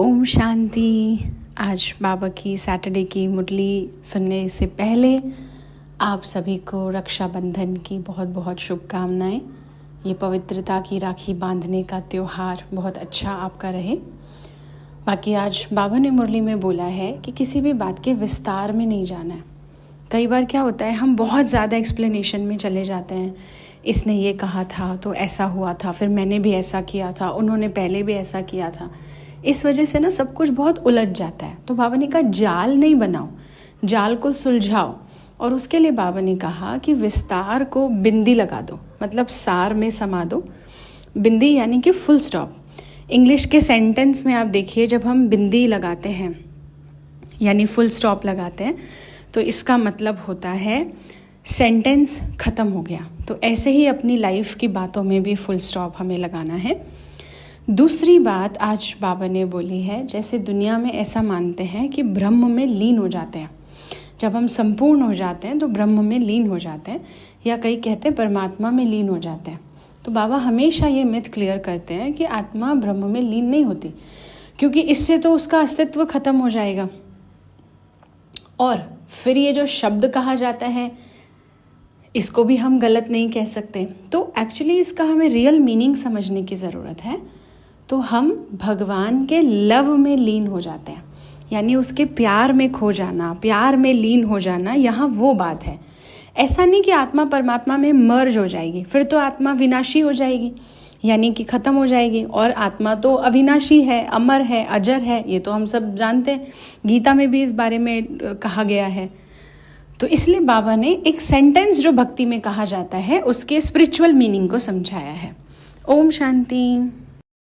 ओम शांति। आज बाबा की सैटरडे की मुरली सुनने से पहले आप सभी को रक्षाबंधन की बहुत बहुत शुभकामनाएं। ये पवित्रता की राखी बांधने का त्यौहार बहुत अच्छा आपका रहे। बाकी आज बाबा ने मुरली में बोला है कि किसी भी बात के विस्तार में नहीं जाना है। कई बार क्या होता है, हम बहुत ज़्यादा एक्सप्लेनेशन में चले जाते हैं। इसने ये कहा था तो ऐसा हुआ था, फिर मैंने भी ऐसा किया था, उन्होंने पहले भी ऐसा किया था। इस वजह से ना सब कुछ बहुत उलझ जाता है। तो बाबा ने कहा जाल नहीं बनाओ, जाल को सुलझाओ। और उसके लिए बाबा ने कहा कि विस्तार को बिंदी लगा दो, मतलब सार में समा दो। बिंदी यानी कि फुल स्टॉप। इंग्लिश के सेंटेंस में आप देखिए, जब हम बिंदी लगाते हैं यानी फुल स्टॉप लगाते हैं तो इसका मतलब होता है सेंटेंस ख़त्म हो गया। तो ऐसे ही अपनी लाइफ की बातों में भी फुल स्टॉप हमें लगाना है। दूसरी बात आज बाबा ने बोली है, जैसे दुनिया में ऐसा मानते हैं कि ब्रह्म में लीन हो जाते हैं। जब हम संपूर्ण हो जाते हैं तो ब्रह्म में लीन हो जाते हैं, या कई कहते हैं परमात्मा में लीन हो जाते हैं। तो बाबा हमेशा ये मिथ क्लियर करते हैं कि आत्मा ब्रह्म में लीन नहीं होती, क्योंकि इससे तो उसका अस्तित्व खत्म हो जाएगा। और फिर ये जो शब्द कहा जाता है, इसको भी हम गलत नहीं कह सकते। तो एक्चुअली इसका हमें रियल मीनिंग समझने की ज़रूरत है। तो हम भगवान के लव में लीन हो जाते हैं, यानी उसके प्यार में खो जाना, प्यार में लीन हो जाना, यहाँ वो बात है। ऐसा नहीं कि आत्मा परमात्मा में मर्ज हो जाएगी, फिर तो आत्मा विनाशी हो जाएगी, यानी कि ख़त्म हो जाएगी। और आत्मा तो अविनाशी है, अमर है, अजर है, ये तो हम सब जानते हैं। गीता में भी इस बारे में कहा गया है। तो इसलिए बाबा ने एक सेंटेंस जो भक्ति में कहा जाता है उसके स्पिरिचुअल मीनिंग को समझाया है। ओम शांति।